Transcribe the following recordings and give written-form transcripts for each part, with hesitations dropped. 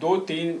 2-3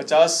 50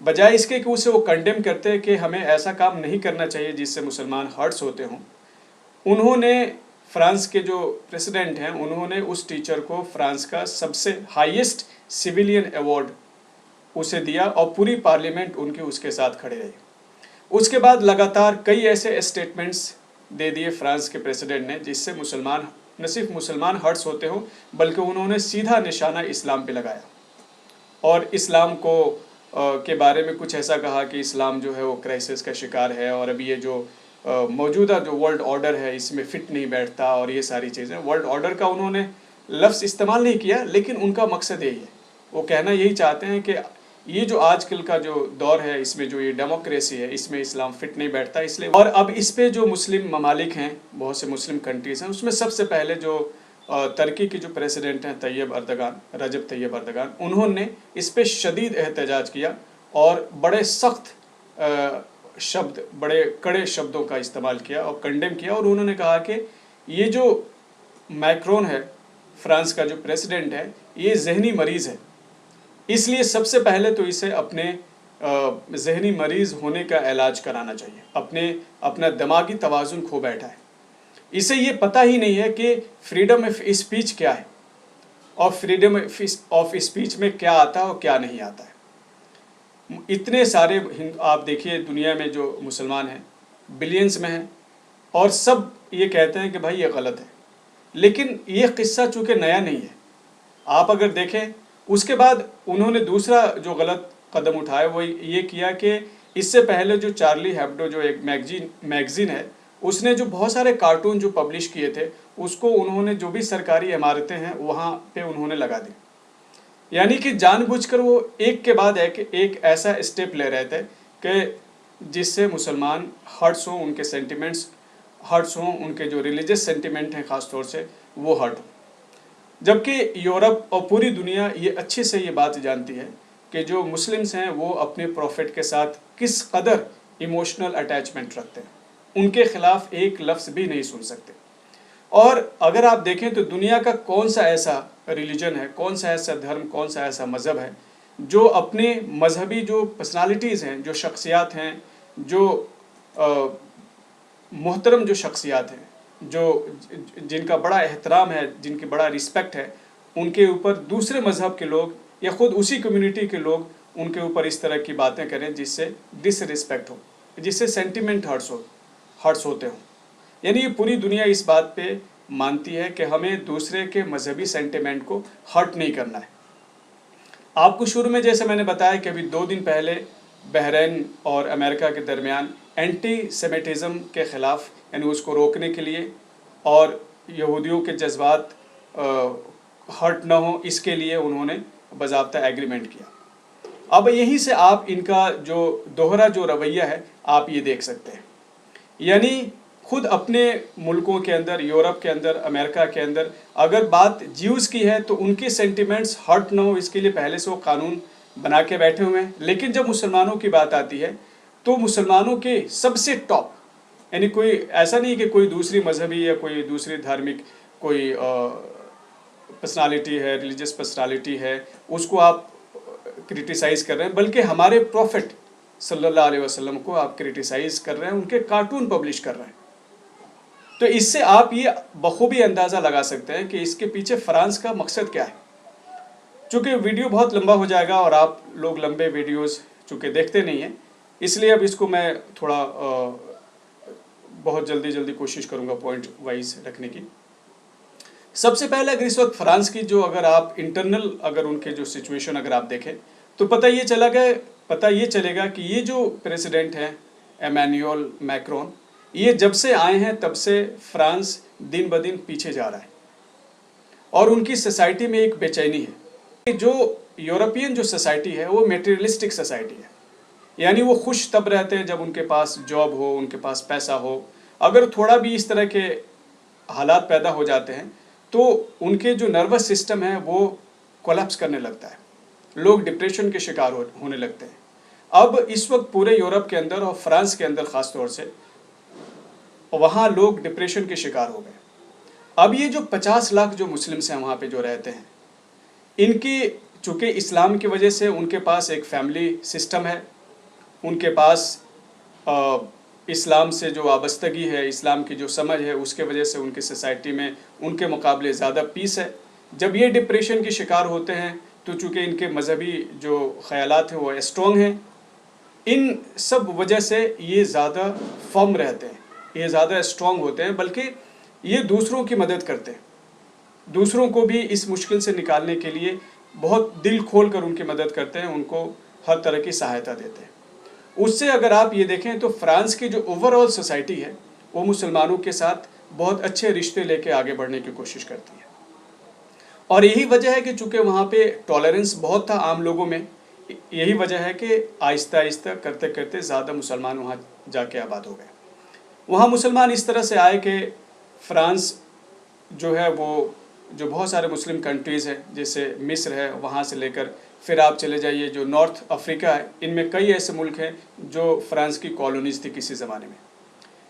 بجائے اس کے کہ اسے وہ کنڈیم کرتے کہ ہمیں ایسا کام نہیں کرنا چاہیے جس سے مسلمان ہرٹس ہوتے ہوں، انہوں نے فرانس کے جو پریسیڈنٹ ہیں انہوں نے اس ٹیچر کو فرانس کا سب سے ہائیسٹ سویلین ایوارڈ اسے دیا اور پوری پارلیمنٹ ان کی اس کے ساتھ کھڑے رہی۔ اس کے بعد لگاتار کئی ایسے اسٹیٹمنٹس دے دیے فرانس کے پریسیڈنٹ نے جس سے مسلمان نہ صرف مسلمان ہرٹس ہوتے ہوں بلکہ انہوں نے سیدھا نشانہ اسلام پہ لگایا اور اسلام کو کے بارے میں کچھ ایسا کہا کہ اسلام جو ہے وہ کرائسس کا شکار ہے اور ابھی یہ جو موجودہ جو ورلڈ آرڈر ہے اس میں فٹ نہیں بیٹھتا اور یہ ساری چیزیں۔ ورلڈ آرڈر کا انہوں نے لفظ استعمال نہیں کیا لیکن ان کا مقصد یہی ہے، وہ کہنا یہی چاہتے ہیں کہ یہ جو آج کل کا جو دور ہے اس میں جو یہ ڈیموکریسی ہے اس میں اسلام فٹ نہیں بیٹھتا، اس لیے اور اب اس پہ جو مسلم ممالک ہیں، بہت سے مسلم کنٹریز ہیں، اس میں سب سے پہلے جو ترکی کے جو پریسیڈنٹ ہیں رجب طیب اردگان، انہوں نے اس پہ شدید احتجاج کیا اور بڑے سخت بڑے کڑے شبدوں کا استعمال کیا اور کنڈیم کیا، اور انہوں نے کہا کہ یہ جو میکرون ہے فرانس کا جو پریسیڈنٹ ہے یہ ذہنی مریض ہے، اس لیے سب سے پہلے تو اسے اپنے ذہنی مریض ہونے کا علاج کرانا چاہیے، اپنا دماغی توازن کھو بیٹھا ہے، اسے یہ پتہ ہی نہیں ہے کہ فریڈم آف اسپیچ کیا ہے اور فریڈم آف اسپیچ میں کیا آتا ہے اور کیا نہیں آتا ہے۔ اتنے سارے آپ دیکھیے دنیا میں جو مسلمان ہیں بلینز میں ہیں اور سب یہ کہتے ہیں کہ بھائی یہ غلط ہے، لیکن یہ قصہ چونکہ نیا نہیں ہے، آپ اگر دیکھیں اس کے بعد انہوں نے دوسرا جو غلط قدم اٹھایا وہ یہ کیا کہ اس سے پہلے جو چارلی ہیبڈو جو ایک میگزین ہے اس نے جو بہت سارے کارٹون جو پبلش کیے تھے اس کو انہوں نے جو بھی سرکاری عمارتیں ہیں وہاں پہ انہوں نے لگا دی، یعنی کہ جان بوجھ کر وہ ایک کے بعد ایک ایسا اسٹیپ لے رہے تھے کہ جس سے مسلمان ہرٹس ہوں، ان کے سینٹیمنٹس ہرٹس ہوں، ان کے جو ریلیجس سینٹیمنٹ ہیں خاص طور سے وہ ہرٹ ہوں، جبکہ یورپ اور پوری دنیا یہ اچھے سے یہ بات جانتی ہے کہ جو مسلمز ہیں وہ اپنے پروفٹ کے ساتھ کس قدر ایموشنل اٹیچمنٹ رکھتے ہیں، ان کے خلاف ایک لفظ بھی نہیں سن سکتے۔ اور اگر آپ دیکھیں تو دنیا کا کون سا ایسا ریلیجن ہے، کون سا ایسا دھرم، کون سا ایسا مذہب ہے جو اپنے مذہبی جو پرسنالٹیز ہیں، جو شخصیات ہیں، جو محترم جو شخصیات ہیں، جن کا بڑا احترام ہے، جن کی بڑا رسپیکٹ ہے، ان کے اوپر دوسرے مذہب کے لوگ یا خود اسی کمیونٹی کے لوگ ان کے اوپر اس طرح کی باتیں کریں جس سے ڈس رسپیکٹ ہو، جس سے سینٹیمنٹ ہرٹس ہوتے ہوں۔ یعنی یہ پوری دنیا اس بات پہ مانتی ہے کہ ہمیں دوسرے کے مذہبی سینٹیمنٹ کو ہرٹ نہیں کرنا ہے۔ آپ کو شروع میں جیسے میں نے بتایا کہ ابھی 2 دن پہلے بحرین اور امریکہ کے درمیان اینٹی سیمیٹزم کے خلاف، یعنی اس کو روکنے کے لیے اور یہودیوں کے جذبات ہرٹ نہ ہوں اس کے لیے انہوں نے باضابطہ ایگریمنٹ کیا۔ اب یہیں سے آپ ان کا جو دوہرا جو رویہ ہے آپ یہ دیکھ سکتے ہیں، یعنی خود اپنے ملکوں کے اندر، یورپ کے اندر، امریکہ کے اندر اگر بات جیوز کی ہے تو ان کے سینٹیمنٹس ہرٹ نہ ہو اس کے لیے پہلے سے وہ قانون بنا کے بیٹھے ہوئے ہیں، لیکن جب مسلمانوں کی بات آتی ہے تو مسلمانوں کے سب سے ٹاپ، یعنی کوئی ایسا نہیں کہ کوئی دوسری مذہبی یا کوئی دوسری دھارمک کوئی پرسنالٹی ہے، ریلیجس پرسنالٹی ہے، اس کو آپ کرٹیسائز کر رہے ہیں، بلکہ ہمارے پروفٹ صلی اللہ علیہ وسلم کو آپ کرٹیسائز کر رہے ہیں، ان کے کارٹون پبلش کر رہے ہیں۔ تو اس سے آپ یہ بخوبی اندازہ لگا سکتے ہیں کہ اس کے پیچھے فرانس کا مقصد کیا ہے۔ چونکہ ویڈیو بہت لمبا ہو جائے گا اور آپ لوگ لمبے ویڈیوز چونکہ دیکھتے نہیں ہیں، اس لیے اب اس کو میں تھوڑا بہت جلدی کوشش کروں گا پوائنٹ وائز رکھنے کی۔ سب سے پہلے اگر اس وقت فرانس کی جو اگر آپ انٹرنل اگر ان کے جو سچویشن اگر آپ دیکھیں تو پتہ یہ چلے گا کہ یہ جو پریسیڈنٹ ہیں ایمانوئل میکرون، یہ جب سے آئے ہیں تب سے فرانس دن بدن پیچھے جا رہا ہے اور ان کی سوسائٹی میں ایک بے چینی ہے۔ جو یورپین جو سوسائٹی ہے وہ میٹیریلسٹک سوسائٹی ہے، یعنی وہ خوش تب رہتے ہیں جب ان کے پاس جاب ہو، ان کے پاس پیسہ ہو، اگر تھوڑا بھی اس طرح کے حالات پیدا ہو جاتے ہیں تو ان کے جو نروس سسٹم ہے وہ کولیپس کرنے لگتا ہے، لوگ ڈپریشن کے شکار ہونے لگتے ہیں۔ اب اس وقت پورے یورپ کے اندر اور فرانس کے اندر خاص طور سے وہاں لوگ ڈپریشن کے شکار ہو گئے۔ اب یہ جو 50 لاکھ جو مسلمس ہیں وہاں پہ جو رہتے ہیں، ان کی چونکہ اسلام کی وجہ سے ان کے پاس ایک فیملی سسٹم ہے، ان کے پاس اسلام سے جو وابستگی ہے، اسلام کی جو سمجھ ہے، اس کے وجہ سے ان کی سوسائٹی میں ان کے مقابلے زیادہ پیس ہے۔ جب یہ ڈپریشن کی شکار ہوتے ہیں تو چونکہ ان کے مذہبی جو خیالات ہیں وہ اسٹرانگ ہیں، ان سب وجہ سے یہ زیادہ فرم رہتے ہیں، یہ زیادہ اسٹرانگ ہوتے ہیں، بلکہ یہ دوسروں کی مدد کرتے ہیں، دوسروں کو بھی اس مشکل سے نکالنے کے لیے بہت دل کھول کر ان کی مدد کرتے ہیں، ان کو ہر طرح کی سہایتا دیتے ہیں۔ اس سے اگر آپ یہ دیکھیں تو فرانس کی جو اوور آل سوسائٹی ہے وہ مسلمانوں کے ساتھ بہت اچھے رشتے لے کے آگے بڑھنے کی کوشش کرتی ہے، اور یہی وجہ ہے کہ چونکہ وہاں پہ ٹالرنس بہت تھا عام لوگوں میں، یہی وجہ ہے کہ آہستہ آہستہ کرتے کرتے زیادہ مسلمان وہاں جا کے آباد ہو گئے۔ وہاں مسلمان اس طرح سے آئے کہ فرانس جو ہے وہ جو بہت سارے مسلم کنٹریز ہیں جیسے مصر ہے، وہاں سے لے کر پھر آپ چلے جائیے جو نارتھ افریقہ ہے، ان میں کئی ایسے ملک ہیں جو فرانس کی کالونیز تھی کسی زمانے میں۔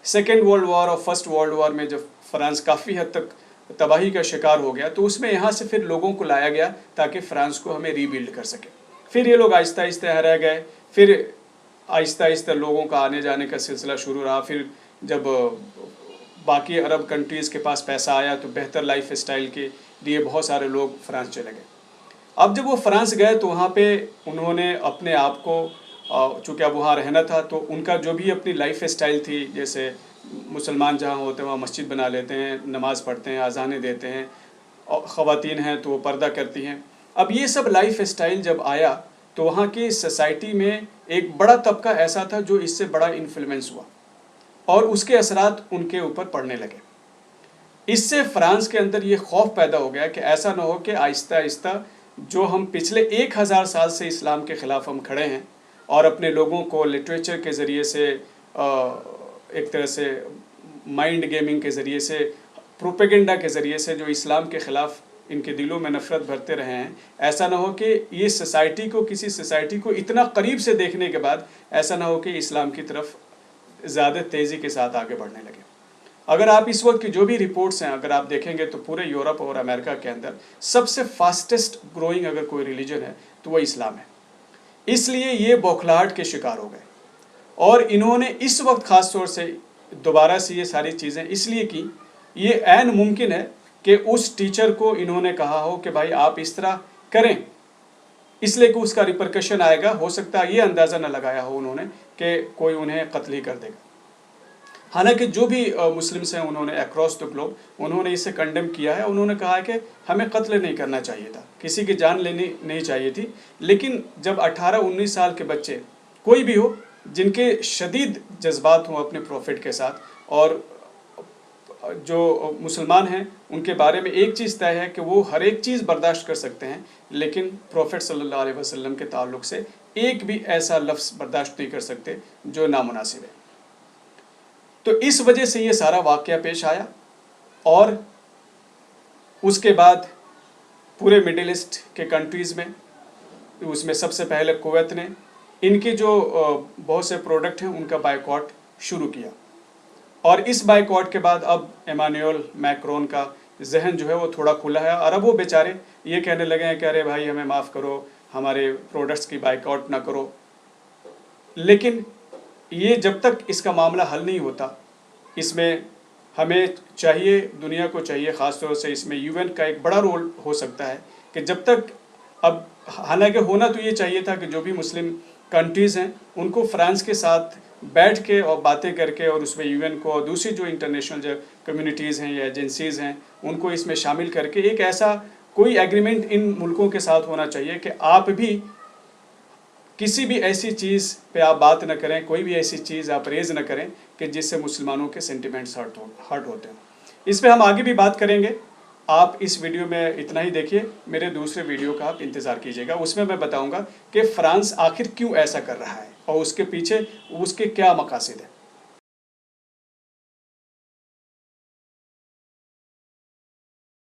سیکنڈ ورلڈ وار اور فرسٹ ورلڈ وار میں جب فرانس کافی حد تک تباہی کا شکار ہو گیا تو اس میں یہاں سے پھر لوگوں کو لایا گیا تاکہ فرانس کو ہمیں ری بلڈ کر سکے۔ پھر یہ لوگ آہستہ آہستہ یہاں رہ گئے، پھر آہستہ آہستہ لوگوں کا آنے جانے کا سلسلہ شروع رہا۔ پھر جب باقی عرب کنٹریز کے پاس پیسہ آیا تو بہتر لائف اسٹائل کے لیے بہت سارے لوگ فرانس چلے گئے۔ اب جب وہ فرانس گئے تو وہاں پہ انہوں نے اپنے آپ کو، چونکہ اب وہاں رہنا تھا تو ان کا جو بھی اپنی لائف اسٹائل تھی، جیسے مسلمان جہاں ہوتے ہیں وہاں مسجد بنا لیتے ہیں، نماز پڑھتے ہیں، اذانیں دیتے ہیں، اور خواتین ہیں تو وہ پردہ کرتی ہیں۔ اب یہ سب لائف اسٹائل جب آیا تو وہاں کی سوسائٹی میں ایک بڑا طبقہ ایسا تھا جو اس سے بڑا انفلوئنس ہوا اور اس کے اثرات ان کے اوپر پڑنے لگے۔ اس سے فرانس کے اندر یہ خوف پیدا ہو گیا کہ ایسا نہ ہو کہ آہستہ آہستہ جو ہم پچھلے 1000 سال سے اسلام کے خلاف ہم کھڑے ہیں اور اپنے لوگوں کو لٹریچر کے ذریعے سے، ایک طرح سے مائنڈ گیمنگ کے ذریعے سے، پروپیگنڈا کے ذریعے سے جو اسلام کے خلاف ان کے دلوں میں نفرت بھرتے رہے ہیں، ایسا نہ ہو کہ یہ سوسائٹی کو، کسی سوسائٹی کو اتنا قریب سے دیکھنے کے بعد ایسا نہ ہو کہ اسلام کی طرف زیادہ تیزی کے ساتھ آگے بڑھنے لگے۔ اگر آپ اس وقت کی جو بھی رپورٹس ہیں اگر آپ دیکھیں گے تو پورے یورپ اور امریکہ کے اندر سب سے فاسٹسٹ گروئنگ اگر کوئی ریلیجن ہے تو وہ اسلام ہے۔ اس لیے یہ بوکھلاہٹ کے شکار ہو گئے، اور انہوں نے اس وقت خاص طور سے دوبارہ سے یہ ساری چیزیں اس لیے کی، یہ عین ممکن ہے کہ اس ٹیچر کو انہوں نے کہا ہو کہ بھائی آپ اس طرح کریں، اس لیے کہ اس کا ریپرکشن آئے گا، ہو سکتا ہے یہ اندازہ نہ لگایا ہو انہوں نے کہ کوئی انہیں قتل ہی کر دے گا۔ حالانکہ جو بھی مسلمس ہیں انہوں نے اکراس دا گلوب انہوں نے اسے کنڈیم کیا ہے، انہوں نے کہا ہے کہ ہمیں قتل نہیں کرنا چاہیے تھا، کسی کی جان لینی نہیں چاہیے تھی، لیکن جب 18-19 سال کے بچے کوئی بھی ہو جن کے شدید جذبات ہوں اپنے پروفٹ کے ساتھ، اور جو مسلمان ہیں ان کے بارے میں ایک چیز طے ہے کہ وہ ہر ایک چیز برداشت کر سکتے ہیں، لیکن پروفٹ صلی اللہ علیہ وسلم کے تعلق سے ایک بھی ایسا لفظ برداشت نہیں کر سکتے جو نامناسب ہے۔ تو اس وجہ سے یہ سارا واقعہ پیش آیا، اور اس کے بعد پورے مڈل ایسٹ کے کنٹریز میں، اس میں سب سے پہلے کویت نے ان کے جو بہت سے پروڈکٹ ہیں ان کا بائیکاٹ شروع کیا، اور اس بائیکاٹ کے بعد اب ایمانوئل میکرون کا ذہن جو ہے وہ تھوڑا کھلا ہے، اور اب وہ بیچارے یہ کہنے لگے ہیں کہ ارے بھائی ہمیں معاف کرو، ہمارے پروڈکٹس کی بائیکاٹ نہ کرو۔ لیکن یہ جب تک اس کا معاملہ حل نہیں ہوتا، اس میں ہمیں چاہیے، دنیا کو چاہیے، خاص طور سے اس میں یو این کا ایک بڑا رول ہو سکتا ہے کہ جب تک، اب حالانکہ ہونا تو یہ چاہیے تھا کہ جو بھی مسلم کنٹریز ہیں ان کو فرانس کے ساتھ بیٹھ کے اور باتیں کر کے، اور اس میں یو این کو اور دوسری جو انٹرنیشنل جو کمیونٹیز ہیں یا ایجنسیز ہیں ان کو اس میں شامل کر کے ایک ایسا کوئی ایگریمنٹ ان ملکوں کے ساتھ ہونا چاہیے کہ آپ بھی کسی بھی ایسی چیز پہ آپ بات نہ کریں، کوئی بھی ایسی چیز آپ ریز نہ کریں کہ جس سے مسلمانوں کے سینٹیمنٹس ہرٹ ہوتے ہیں۔ اس پہ ہم آگے بھی بات کریں گے، آپ اس ویڈیو میں اتنا ہی دیکھیے، میرے دوسرے ویڈیو کا آپ انتظار کیجیے گا، اس میں بتاؤں گا کہ فرانس آخر کیوں ایسا کر رہا ہے اور اس کے پیچھے اس کے کیا مقاصد ہیں۔